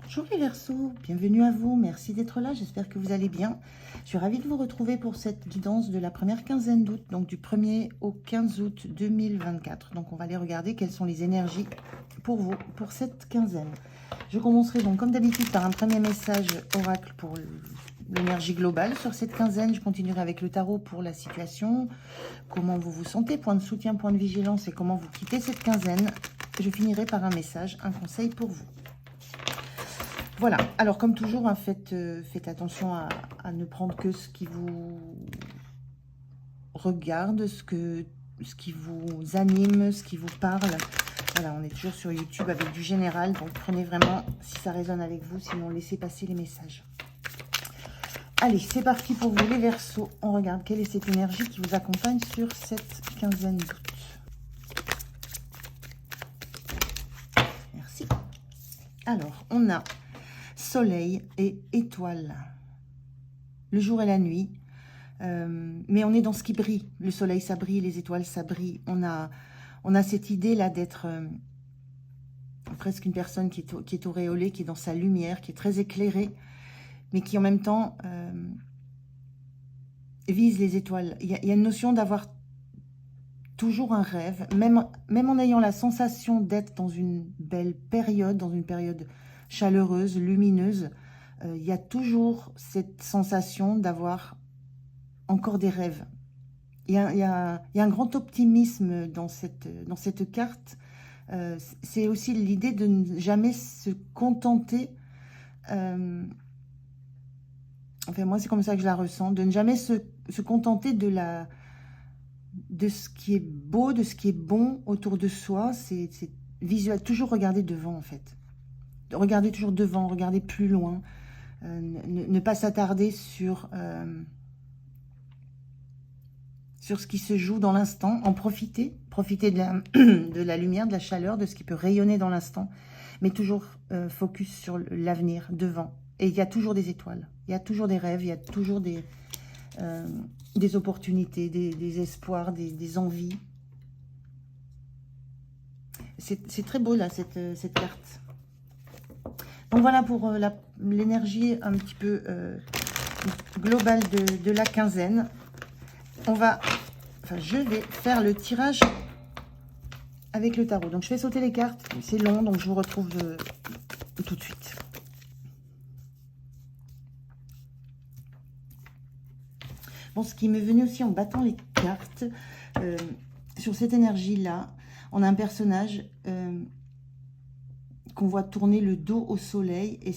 Bonjour les Verseaux, bienvenue à vous, merci d'être là, j'espère que vous allez bien. Je suis ravie de vous retrouver pour cette guidance de la première quinzaine d'août, donc du 1er au 15 août 2024. Donc on va aller regarder quelles sont les énergies pour vous, pour cette quinzaine. Je commencerai donc comme d'habitude par un premier message oracle pour l'énergie globale sur cette quinzaine. Je continuerai avec le tarot pour la situation, comment vous vous sentez, point de soutien, point de vigilance et comment vous quittez cette quinzaine. Je finirai par un message, un conseil pour vous. Voilà, alors comme toujours, hein, faites attention à ne prendre que ce qui vous regarde, ce qui vous anime, ce qui vous parle. Voilà, on est toujours sur YouTube avec du général, donc prenez vraiment si ça résonne avec vous, sinon laissez passer les messages. Allez, c'est parti pour vous les Verseaux. On regarde quelle est cette énergie qui vous accompagne sur cette quinzaine d'août. Merci. Alors, on a soleil et étoiles, le jour et la nuit, mais on est dans ce qui brille. Le soleil ça brille, les étoiles ça brille. On a cette idée là d'être presque une personne qui est auréolée, qui est dans sa lumière, qui est très éclairée, mais qui en même temps vise les étoiles. Il y a une notion d'avoir toujours un rêve, même en ayant la sensation d'être dans une belle période, dans une période chaleureuse, lumineuse, il y a toujours cette sensation d'avoir encore des rêves. Il y a un grand optimisme dans cette carte. C'est aussi l'idée de ne jamais se contenter, enfin moi c'est comme ça que je la ressens, de ne jamais se contenter de ce qui est beau, de ce qui est bon autour de soi. C'est visuel, toujours regarder devant en fait. Regarder toujours devant, regarder plus loin, ne pas s'attarder sur ce qui se joue dans l'instant, en profiter de la lumière, de la chaleur, de ce qui peut rayonner dans l'instant, mais toujours focus sur l'avenir, devant. Et il y a toujours des étoiles, il y a toujours des rêves, il y a toujours des opportunités, des espoirs, des envies. C'est très beau là, cette carte. Donc voilà pour l'énergie un petit peu globale de la quinzaine. Je vais faire le tirage avec le tarot. Donc je fais sauter les cartes, c'est long, donc je vous retrouve tout de suite. Bon, ce qui m'est venu aussi en battant les cartes, sur cette énergie-là, on a un personnage qu'on voit tourner le dos au soleil et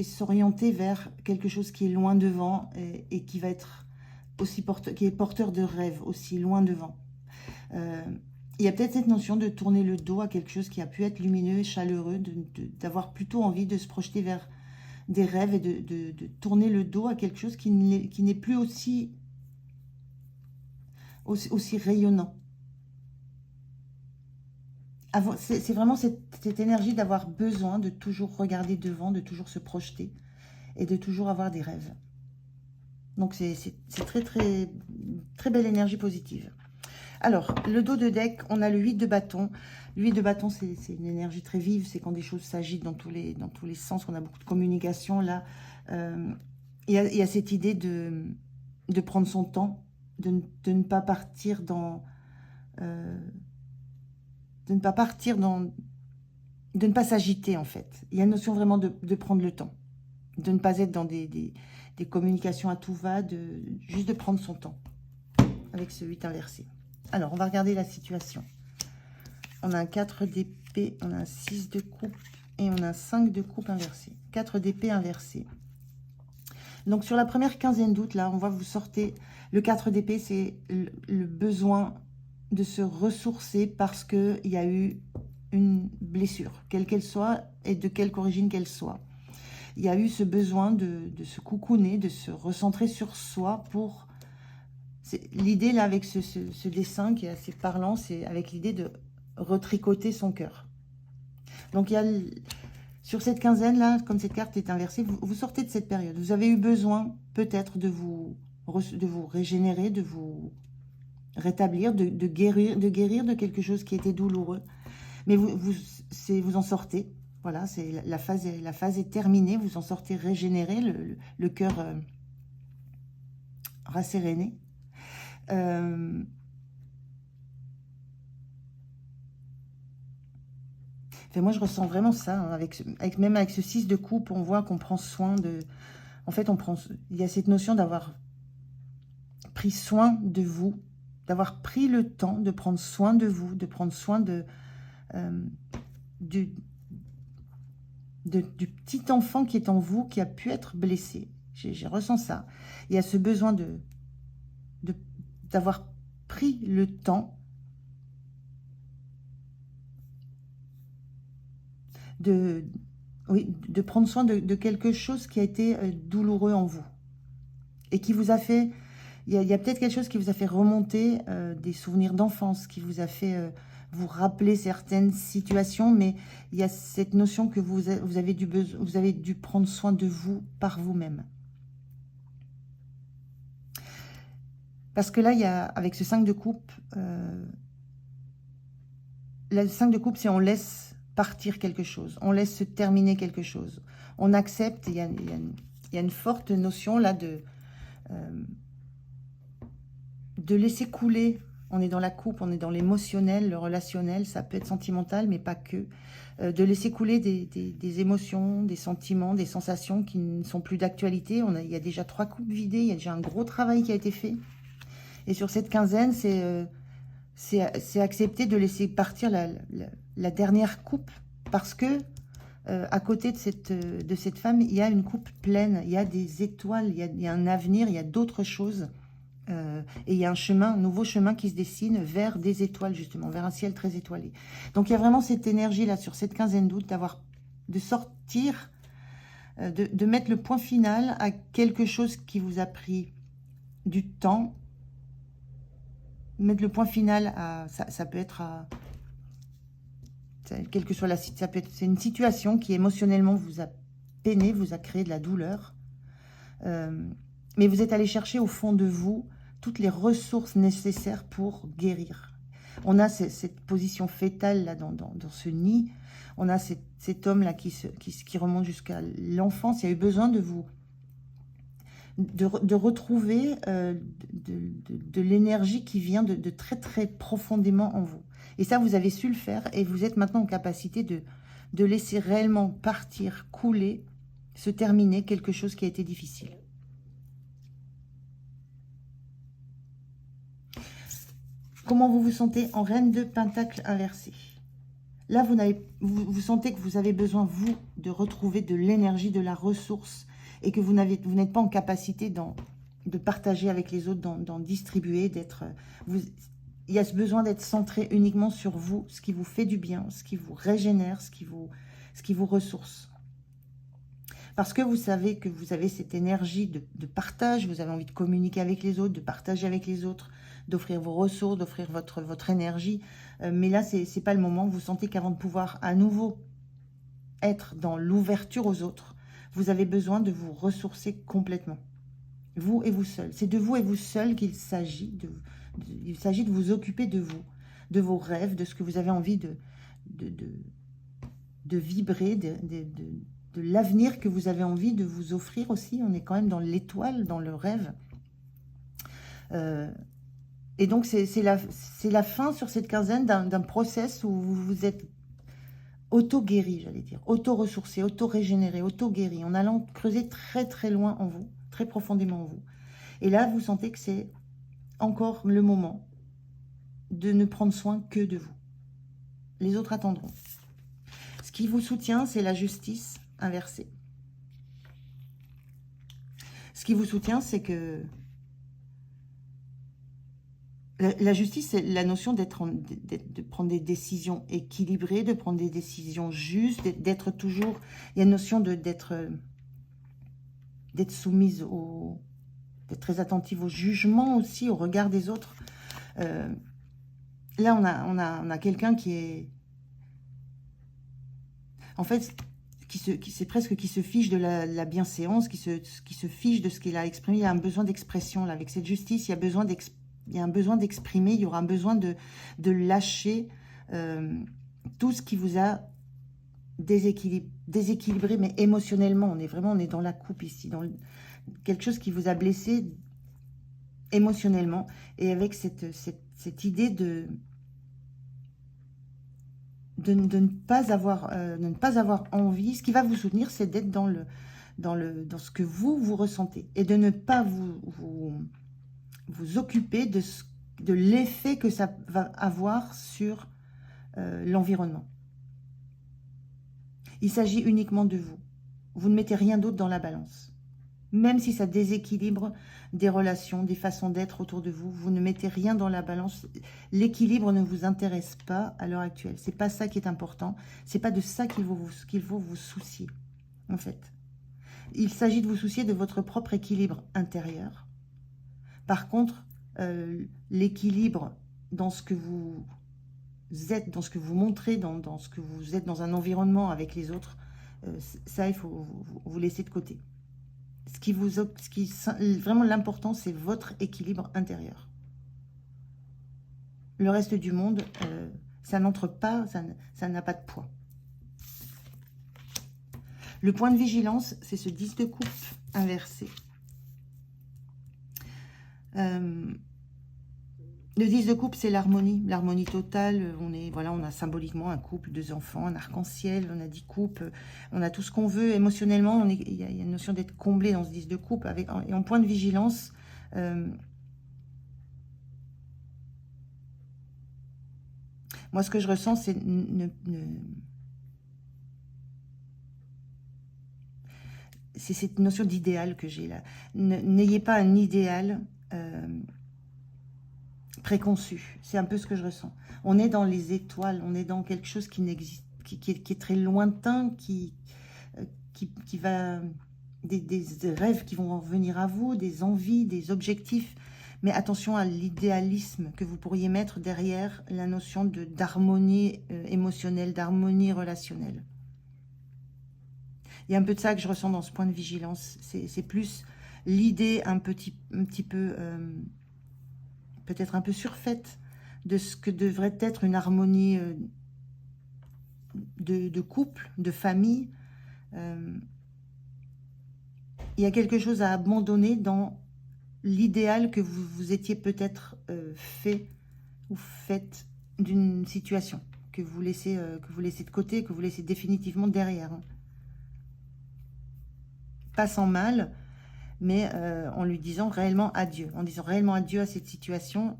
s'orienter vers quelque chose qui est loin devant et qui va être aussi qui est porteur de rêve, aussi loin devant. Il y a peut-être cette notion de tourner le dos à quelque chose qui a pu être lumineux et chaleureux, d'avoir plutôt envie de se projeter vers des rêves et de tourner le dos à quelque chose qui n'est plus aussi rayonnant. C'est vraiment cette énergie d'avoir besoin de toujours regarder devant, de toujours se projeter et de toujours avoir des rêves. Donc c'est très très très belle énergie positive. Alors, le dos de deck, on a le 8 de bâton. Le 8 de bâton, c'est une énergie très vive, c'est quand des choses s'agitent dans tous les sens, qu'on a beaucoup de communication. Là, il y a cette idée de prendre son temps, de ne pas partir dans... de ne pas s'agiter en fait. Il y a une notion vraiment de prendre le temps, de ne pas être dans des communications à tout va, juste de prendre son temps avec ce 8 inversé. Alors, on va regarder la situation. On a un 4 d'épée, on a un 6 de coupe et on a un 5 de coupe inversé. 4 d'épée inversé. Donc, sur la première quinzaine d'août, là, on voit vous sortez... Le 4 d'épée, c'est le besoin de se ressourcer parce qu'il y a eu une blessure, quelle qu'elle soit et de quelque origine qu'elle soit. Il y a eu ce besoin de se coucouner, de se recentrer sur soi pour... L'idée là avec ce dessin qui est assez parlant, c'est avec l'idée de retricoter son cœur. Donc il y a sur cette quinzaine là, comme cette carte est inversée, vous sortez de cette période. Vous avez eu besoin peut-être de vous régénérer, de vous rétablir, de guérir de quelque chose qui était douloureux. Mais vous en sortez. Voilà, la phase est terminée. Vous en sortez régénéré, le cœur rasséréné. Enfin, moi, je ressens vraiment ça, hein, même avec ce 6 de coupe, on voit qu'on prend soin de... En fait, il y a cette notion d'avoir pris soin de vous, d'avoir pris le temps de prendre soin de vous, de prendre soin du petit enfant qui est en vous, qui a pu être blessé. Je ressens ça. Il y a ce besoin d'avoir pris le temps de prendre soin de quelque chose qui a été douloureux en vous et qui vous a fait, il y a peut-être quelque chose qui vous a fait remonter des souvenirs d'enfance, qui vous a fait vous rappeler certaines situations, mais il y a cette notion que vous avez dû prendre soin de vous par vous-même. Parce que là, il y a, avec ce 5 de coupe, le 5 de coupe, c'est on laisse partir quelque chose, on laisse se terminer quelque chose, on accepte. Il y a une forte notion là de laisser couler. On est dans la coupe, on est dans l'émotionnel, le relationnel, ça peut être sentimental, mais pas que. De laisser couler des émotions, des sentiments, des sensations qui ne sont plus d'actualité. Il y a déjà 3 coupes vidées, il y a déjà un gros travail qui a été fait. Et sur cette quinzaine, c'est accepter de laisser partir la dernière coupe, parce que à côté de cette femme, il y a une coupe pleine, il y a des étoiles, il y a un avenir, il y a d'autres choses. Et il y a un nouveau chemin qui se dessine vers des étoiles, justement, vers un ciel très étoilé. Donc il y a vraiment cette énergie-là, sur cette quinzaine d'août, de sortir, de mettre le point final à quelque chose qui vous a pris du temps. Mettre le point final à... Ça peut être à... Quelle que soit c'est une situation qui émotionnellement vous a peiné, vous a créé de la douleur. Mais vous êtes allé chercher au fond de vous toutes les ressources nécessaires pour guérir. On a cette position fétale là dans ce nid. On a cet homme là qui remonte jusqu'à l'enfance. Il y a eu besoin de vous de retrouver de l'énergie qui vient de très très profondément en vous. Et ça, vous avez su le faire, et vous êtes maintenant en capacité de laisser réellement partir, couler, se terminer quelque chose qui a été difficile. Comment vous vous sentez en reine de Pentacle inversée? Là, vous sentez que vous avez besoin, vous, de retrouver de l'énergie, de la ressource, et que vous n'êtes pas en capacité de partager avec les autres, d'en distribuer, il y a ce besoin d'être centré uniquement sur vous, ce qui vous fait du bien, ce qui vous régénère, ce qui vous ressource. Parce que vous savez que vous avez cette énergie de partage, vous avez envie de communiquer avec les autres, de partager avec les autres, d'offrir vos ressources, d'offrir votre énergie. Mais là, c'est pas le moment. Vous sentez qu'avant de pouvoir à nouveau être dans l'ouverture aux autres, vous avez besoin de vous ressourcer complètement. Vous et vous seul. C'est de vous et vous seul qu'il s'agit. Il s'agit de vous occuper de vous, de vos rêves, de ce que vous avez envie de vibrer, de l'avenir que vous avez envie de vous offrir aussi. On est quand même dans l'étoile, dans le rêve. Et donc, c'est la fin sur cette quinzaine d'un process où vous vous êtes auto-guéri, j'allais dire, auto-ressourcé, auto-régénéré, auto-guéri, en allant creuser très très loin en vous, très profondément en vous. Et là, vous sentez que c'est encore le moment de ne prendre soin que de vous. Les autres attendront. Ce qui vous soutient, c'est la justice inversée. Ce qui vous soutient, c'est que la justice, c'est la notion de prendre des décisions équilibrées, de prendre des décisions justes, d'être toujours... Il y a une notion d'être soumise d'être très attentive au jugement aussi, au regard des autres. Là, on a quelqu'un qui est... En fait, c'est presque qui se fiche de la bienséance, qui se fiche de ce qu'il a exprimé. Il y a un besoin d'expression, là. Avec cette justice, il y a un besoin d'exprimer, il y aura un besoin de lâcher tout ce qui vous a déséquilibré, mais émotionnellement. On est dans la coupe ici, dans quelque chose qui vous a blessé émotionnellement, et avec cette idée de ne pas avoir envie. Ce qui va vous soutenir, c'est d'être dans ce que vous ressentez, et de ne pas vous occuper de l'effet que ça va avoir sur l'environnement. Il s'agit uniquement de vous. Vous ne mettez rien d'autre dans la balance. Même si ça déséquilibre des relations, des façons d'être autour de vous, vous ne mettez rien dans la balance. L'équilibre ne vous intéresse pas à l'heure actuelle. C'est pas ça qui est important. C'est pas de ça qu'il faut vous soucier, en fait. Il s'agit de vous soucier de votre propre équilibre intérieur. Par contre, l'équilibre dans ce que vous êtes, dans ce que vous montrez, dans ce que vous êtes dans un environnement avec les autres, ça, il faut vous laisser de côté. Vraiment l'important, c'est votre équilibre intérieur. Le reste du monde, ça n'entre pas, ça n'a pas de poids. Le point de vigilance, c'est ce 10 de coupe inversé. Le 10 de coupe, c'est l'harmonie totale. On a symboliquement un couple, 2 enfants, un arc-en-ciel, on a 10 coupes, on a tout ce qu'on veut. Émotionnellement, il y a une notion d'être comblé dans ce 10 de coupe. Et en point de vigilance, moi, ce que je ressens, c'est c'est cette notion d'idéal que j'ai là. N'ayez pas un idéal préconçu. C'est un peu ce que je ressens. On est dans les étoiles, on est dans quelque chose qui n'existe, qui est très lointain, qui va... Des rêves qui vont venir à vous, des envies, des objectifs. Mais attention à l'idéalisme que vous pourriez mettre derrière la notion d'harmonie émotionnelle, d'harmonie relationnelle. Il y a un peu de ça que je ressens dans ce point de vigilance. C'est plus l'idée un petit peu... peut-être un peu surfaite de ce que devrait être une harmonie de couple, de famille. Il y a quelque chose à abandonner dans l'idéal que vous étiez peut-être fait ou faites d'une situation que vous laissez de côté, que vous laissez définitivement derrière. Pas sans mal, mais en lui disant réellement adieu. En disant réellement adieu à cette situation,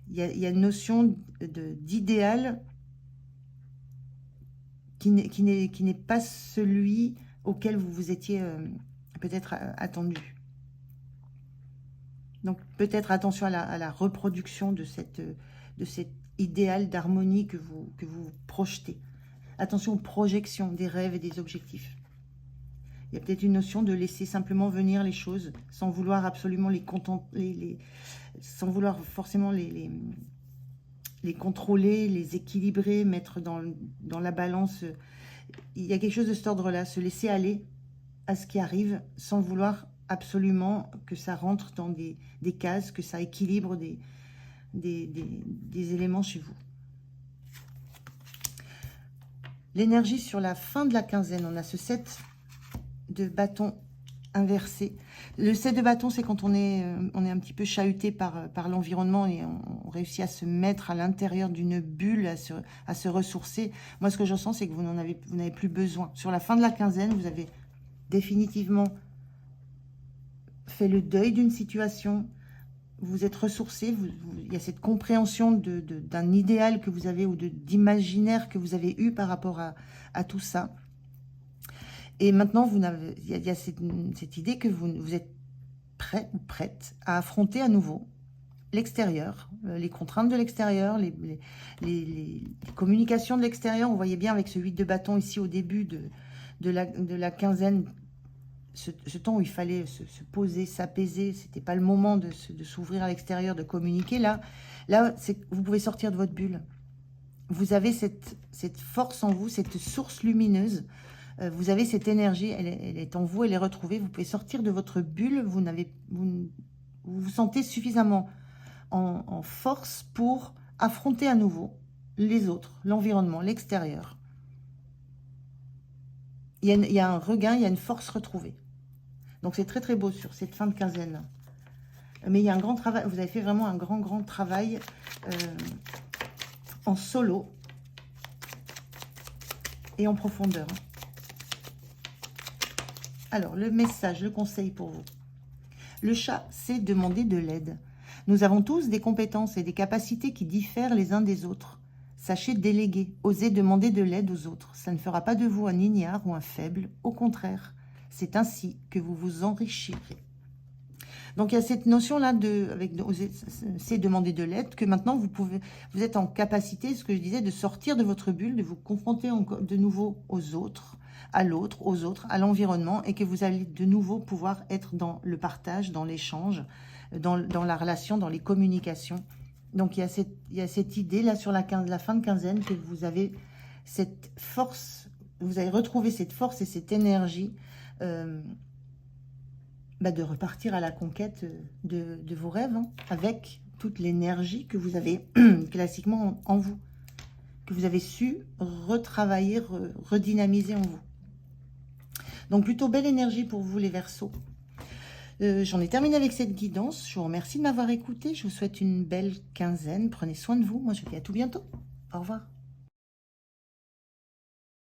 il y a une notion d'idéal qui n'est pas celui auquel vous vous étiez peut-être attendu. Donc peut-être attention à la reproduction de cet idéal d'harmonie que vous projetez. Attention aux projections des rêves et des objectifs. Il y a peut-être une notion de laisser simplement venir les choses sans vouloir absolument sans vouloir forcément les contrôler, les équilibrer, mettre dans la balance. Il y a quelque chose de cet ordre-là, se laisser aller à ce qui arrive sans vouloir absolument que ça rentre dans des cases, que ça équilibre des éléments chez vous. L'énergie sur la fin de la quinzaine, on a ce 7 de bâton inversé. Le 7 de bâton, c'est quand on est un petit peu chahuté par l'environnement et on réussit à se mettre à l'intérieur d'une bulle, à se ressourcer. Moi, ce que je sens, c'est que vous n'avez plus besoin. Sur la fin de la quinzaine, vous avez définitivement fait le deuil d'une situation, vous êtes ressourcé, il y a cette compréhension d'un idéal que vous avez ou d'imaginaire que vous avez eu par rapport à tout ça. Et maintenant, il y a cette idée que vous êtes prêt ou prête à affronter à nouveau l'extérieur, les contraintes de l'extérieur, les communications de l'extérieur. Vous voyez bien avec ce 8 de bâton ici au début de la quinzaine, ce temps où il fallait se poser, s'apaiser, c'était pas le moment de s'ouvrir à l'extérieur, de communiquer. Là vous pouvez sortir de votre bulle. Vous avez cette force en vous, cette source lumineuse. Vous avez cette énergie, elle est en vous, elle est retrouvée. Vous pouvez sortir de votre bulle. Vous vous sentez suffisamment en force pour affronter à nouveau les autres, l'environnement, l'extérieur. il y a un regain, il y a une force retrouvée. Donc, c'est très, très beau sur cette fin de quinzaine. Mais il y a un grand travail. Vous avez fait vraiment un grand, grand travail en solo et en profondeur. Alors, le message, le conseil pour vous. Le chat, c'est demander de l'aide. Nous avons tous des compétences et des capacités qui diffèrent les uns des autres. Sachez déléguer, osez demander de l'aide aux autres. Ça ne fera pas de vous un ignare ou un faible. Au contraire, c'est ainsi que vous vous enrichirez. Donc, il y a cette notion-là c'est demander de l'aide, que maintenant, vous êtes en capacité, ce que je disais, de sortir de votre bulle, de vous confronter de nouveau aux autres, à l'autre, aux autres, à l'environnement, et que vous allez de nouveau pouvoir être dans le partage, dans l'échange, dans la relation, dans les communications. Donc, il y a cette idée-là sur la fin de quinzaine, que vous avez cette force, vous avez retrouvé cette force et cette énergie de repartir à la conquête de vos rêves, hein, avec toute l'énergie que vous avez classiquement en vous, que vous avez su retravailler, redynamiser en vous. Donc, plutôt belle énergie pour vous, les Verseaux. J'en ai terminé avec cette guidance. Je vous remercie de m'avoir écouté. Je vous souhaite une belle quinzaine. Prenez soin de vous. Moi, je vous dis à tout bientôt. Au revoir.